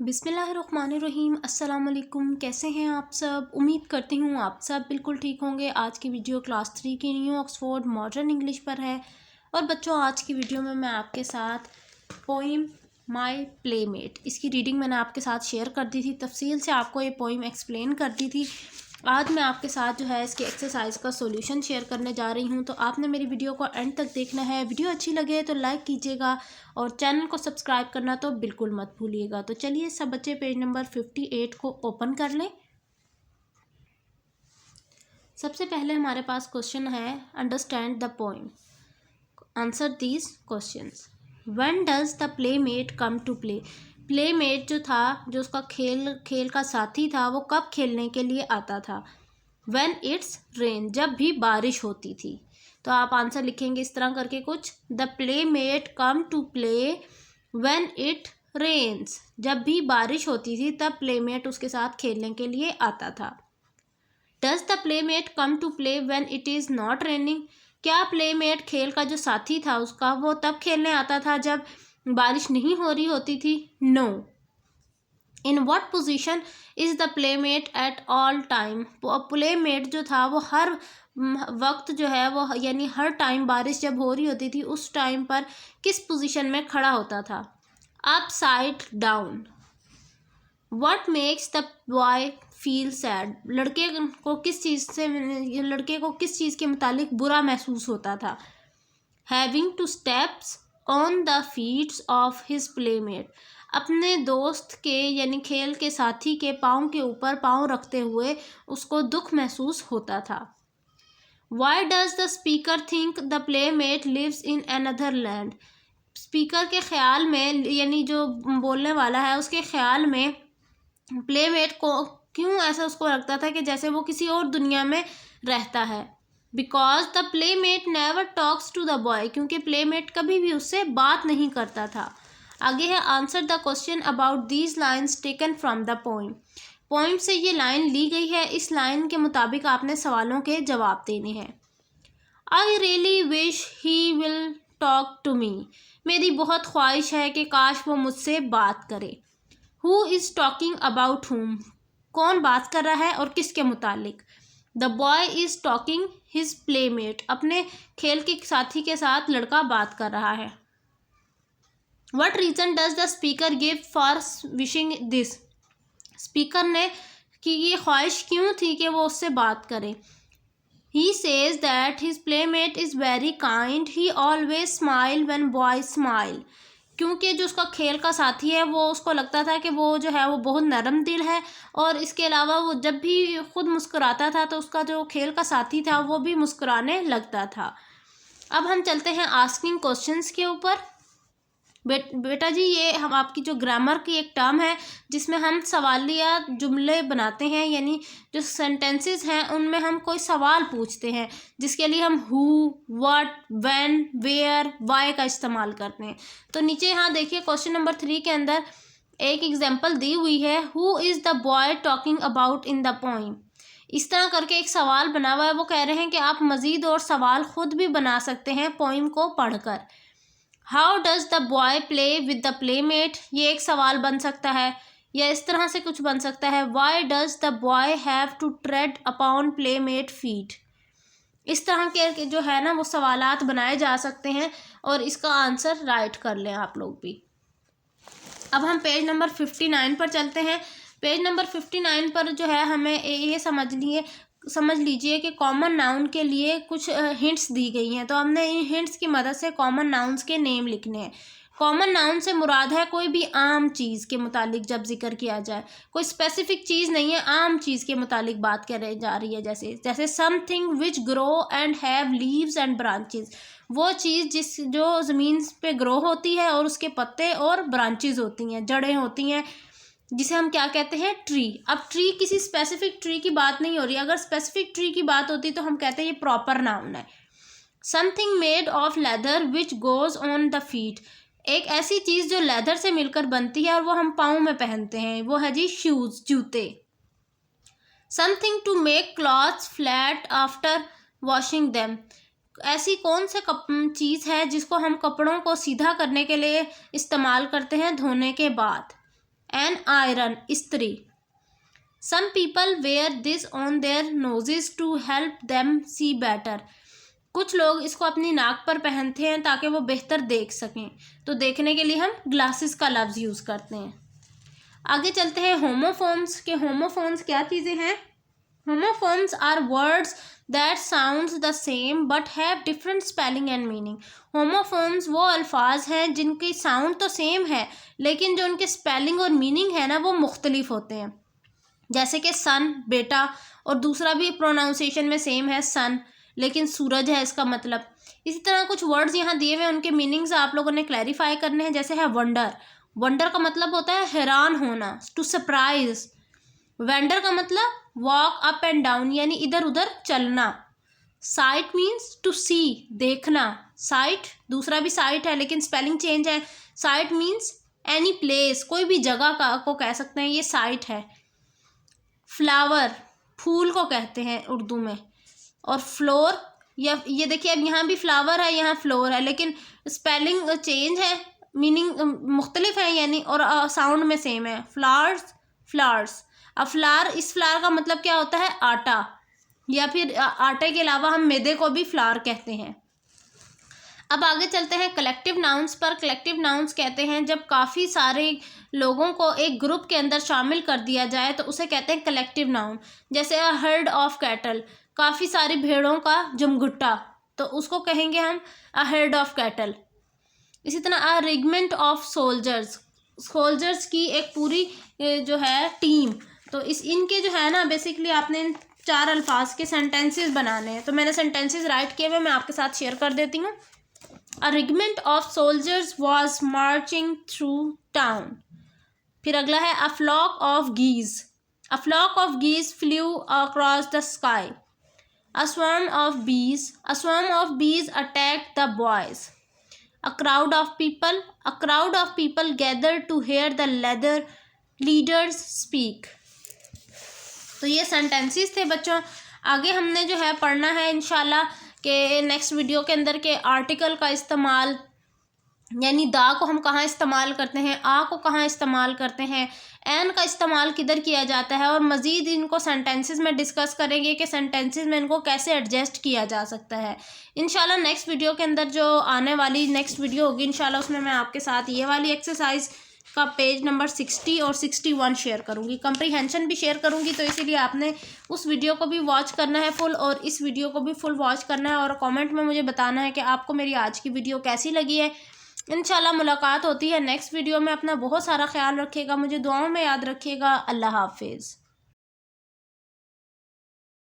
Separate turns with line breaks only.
बिस्मिल्लाहिर्रहमानिर्रहीम। अस्सलाम वालेकुम। कैसे हैं आप सब? उम्मीद करती हूँ आप सब बिल्कुल ठीक होंगे। आज की वीडियो क्लास 3 की न्यू ऑक्सफोर्ड मॉडर्न इंग्लिश पर है। और बच्चों, आज की वीडियो में मैं आपके साथ पोइम माय प्लेमेट, इसकी रीडिंग मैंने आपके साथ शेयर कर दी थी, तफसील से आपको ये पोइम एक्सप्लेन कर दी थी। आज मैं आपके साथ जो है इसकी एक्सरसाइज का सॉल्यूशन शेयर करने जा रही हूँ, तो आपने मेरी वीडियो को एंड तक देखना है। वीडियो अच्छी लगे तो लाइक कीजिएगा और चैनल को सब्सक्राइब करना तो बिल्कुल मत भूलिएगा। तो चलिए सब बच्चे पेज नंबर 58 को ओपन कर लें। सबसे पहले हमारे पास क्वेश्चन है, understand the poem, answer these questions. When does the playmate come to play? Playmate जो था, जो उसका खेल का साथी था, वो कब खेलने के लिए आता था? व्हेन इट्स रेन, जब भी बारिश होती थी। तो आप आंसर लिखेंगे इस तरह करके कुछ, the playmate come to play when it rains, जब भी बारिश होती थी तब प्लेमेट उसके साथ खेलने के लिए आता था। Does the playmate come to play when it is not raining? क्या प्लेमेट खेल का जो साथी था उसका, वो तब खेलने आता था जब बारिश नहीं हो रही होती थी? No. In what position is the playmate at all time? Playmate जो था वो हर वक्त जो है वो, यानी हर टाइम बारिश जब हो रही होती थी उस टाइम पर किस पोजीशन में खड़ा होता था? Upside down. What makes the boy feel sad? लड़के को किस चीज़ के मुतालिक बुरा महसूस होता था? Having to steps on the feets of his playmate, अपने दोस्त के यानी खेल के साथी के पाँव के ऊपर पाँव रखते हुए उसको दुख महसूस होता था। Why does the speaker think the playmate lives in another land? Speaker के ख्याल में, यानी जो बोलने वाला है उसके ख्याल में प्लेमेट को क्यों ऐसा उसको लगता था कि जैसे वो किसी और दुनिया में रहता है? Because the playmate never talks to the boy, क्योंकि प्लेमेट कभी भी उससे बात नहीं करता था। आगे है, answer the question about these lines taken from the poem. Poem से ये लाइन ली गई है, इस लाइन के मुताबिक आपने सवालों के जवाब देने हैं। I really wish he will talk to me, मेरी बहुत ख्वाहिश है कि काश वो मुझसे बात करे। हु इज़ टॉकिंग अबाउट हुम, कौन बात कर रहा है और किसके मुतालिक? The boy is talking his playmate, अपने खेल के साथी के साथ लड़का बात कर रहा है। What reason does the speaker give for wishing this? Speaker ने कि ये ख्वाहिश क्यों थी कि वो उससे बात करे? He says that his playmate is very kind, he always smile when boy smile, क्योंकि जो उसका खेल का साथी है वो, उसको लगता था कि वो जो है वो बहुत नरम दिल है, और इसके अलावा वो जब भी खुद मुस्कुराता था तो उसका जो खेल का साथी था वो भी मुस्कुराने लगता था। अब हम चलते हैं आस्किंग क्वेश्चंस के ऊपर। बेटा जी, ये हम आपकी जो ग्रामर की एक टर्म है जिसमें हम सवालिया जुमले बनाते हैं, यानी जो सेंटेंसेस हैं उनमें हम कोई सवाल पूछते हैं, जिसके लिए हम who, what, when, where, why का इस्तेमाल करते हैं। तो नीचे यहाँ देखिए क्वेश्चन नंबर 3 के अंदर एक एग्जाम्पल दी हुई है, who is the boy talking about in the poem. इस तरह करके एक सवाल बना हुआ है। वो कह रहे हैं कि आप मज़ीद और सवाल खुद भी बना सकते हैं पोइम को पढ़कर। How does the boy play with the playmate, ये एक सवाल बन सकता है, या इस तरह से कुछ बन सकता है, why does the boy have to tread upon playmate feet. इस तरह के जो है ना वो सवालात बनाए जा सकते हैं, और इसका आंसर राइट कर लें आप लोग भी। अब हम पेज नंबर 59 पर चलते हैं। पेज नंबर 59 पर जो है हमें ये समझ लीजिए कि कॉमन नाउन के लिए कुछ हिंट्स दी गई हैं। तो हमने इन हिंट्स की मदद से कॉमन नाउन्स के नेम लिखने हैं। कॉमन नाउन से मुराद है कोई भी आम चीज़ के मुतालिक जब जिक्र किया जाए, कोई स्पेसिफिक चीज़ नहीं है, आम चीज़ के मुतालिक बात करी जा रही है। जैसे something which grow and have leaves and branches, वो चीज़ जो ज़मीन पे ग्रो होती है और उसके पत्ते और ब्रांचेस होती हैं, जड़ें होती हैं, जिसे हम क्या कहते हैं? ट्री। अब ट्री किसी स्पेसिफिक ट्री की बात नहीं हो रही। अगर स्पेसिफिक ट्री की बात होती तो हम कहते हैं ये प्रॉपर नाउन है। Something made of leather which goes on the feet, एक ऐसी चीज़ जो लेदर से मिलकर बनती है और वो हम पाँव में पहनते हैं, वो है जी शूज़, जूते। Something to make clothes flat after washing them, ऐसी कौन से चीज़ है जिसको हम कपड़ों को सीधा करने के लिए इस्तेमाल करते हैं धोने के बाद? एन आयरन इस्त्री। Some people wear this on their noses to help them see better. कुछ लोग इसको अपनी नाक पर पहनते हैं ताकि वो बेहतर देख सकें, तो देखने के लिए हम ग्लासेस का लफ्ज़ यूज़ करते हैं। आगे चलते हैं होमोफोन्स के। होमोफोन्स क्या चीज़ें हैं? Homophones are words that sounds the same but have different spelling and meaning. Homophones वो अल्फाज हैं जिनकी साउंड तो सेम है लेकिन जो उनके स्पेलिंग और मीनिंग है ना वो मुख्तलिफ होते हैं। जैसे कि सन बेटा, और दूसरा भी प्रोनाउंसिएशन में सेम है सन, लेकिन सूरज है इसका मतलब। इसी तरह कुछ वर्ड्स यहाँ दिए हुए हैं, उनके मीनिंग्स आप लोगों ने क्लैरिफाई करने हैं। जैसे है वंडर, वंडर का मतलब होता है हैरान होना, टू सरप्राइज। वेंडर का मतलब वॉक अप एंड डाउन यानी इधर उधर चलना। साइट मीन्स टू सी, देखना। साइट दूसरा भी साइट है लेकिन स्पेलिंग चेंज है। साइट मीन्स एनी प्लेस, कोई भी जगह का को कह सकते हैं, ये साइट है। फ्लावर फूल को कहते हैं उर्दू में। और फ्लोर, या ये देखिए अब यहाँ भी फ्लावर है यहाँ फ्लोर है लेकिन स्पेलिंग चेंज है, मीनिंग मुख्तलिफ है यानी, और साउंड में सेम है। Flowers flowers. अब फ्लावर, इस फ्लावर का मतलब क्या होता है? आटा, या फिर आटे के अलावा हम मैदे को भी फ्लावर कहते हैं। अब आगे चलते हैं कलेक्टिव नाउन्स पर। कलेक्टिव नाउन्स कहते हैं जब काफ़ी सारे लोगों को एक ग्रुप के अंदर शामिल कर दिया जाए तो उसे कहते हैं कलेक्टिव नाउन। जैसे अ हर्ड ऑफ कैटल, काफ़ी सारी भेड़ों का जमघुट्टा, तो उसको कहेंगे हम अ हर्ड ऑफ कैटल। इसी तरह अ रेजिमेंट ऑफ सोल्जर्स, सोल्जर्स की एक पूरी जो है टीम। तो इनके जो है ना बेसिकली आपने इन 4 अल्फाज के सेंटेंसेस बनाने हैं, तो मैंने सेंटेंसेस राइट किए हुए मैं आपके साथ शेयर कर देती हूँ। A regiment of soldiers was marching through town. फिर अगला है a flock of geese, a flock of geese flew across the sky. A swarm of bees, a swarm of bees attacked the boys. A crowd of people gathered to hear the leaders speak। तो ये sentences थे बच्चों। आगे हमने जो है पढ़ना है इंशाल्लाह के नेक्स्ट वीडियो के अंदर के आर्टिकल का इस्तेमाल, यानी दा को हम कहाँ इस्तेमाल करते हैं, आ को कहाँ इस्तेमाल करते हैं, एन का इस्तेमाल किधर किया जाता है, और मज़ीद इनको सेंटेंसेस में डिस्कस करेंगे कि सेंटेंसेस में इनको कैसे एडजस्ट किया जा सकता है। इंशाल्लाह नेक्स्ट वीडियो के अंदर जो आने वाली नेक्स्ट वीडियो होगी इंशाल्लाह उसमें मैं आपके साथ ये वाली एक्सरसाइज का पेज नंबर 60 और 61 शेयर करूँगी, कंप्रीहेंशन भी शेयर करूँगी। तो इसीलिए आपने उस वीडियो को भी वॉच करना है फुल, और इस वीडियो को भी फुल वॉच करना है, और कमेंट में मुझे बताना है कि आपको मेरी आज की वीडियो कैसी लगी है। इंशाल्लाह मुलाकात होती है नेक्स्ट वीडियो में। अपना बहुत सारा ख्याल रखिएगा, मुझे दुआओं में याद रखिएगा। अल्लाह हाफिज़।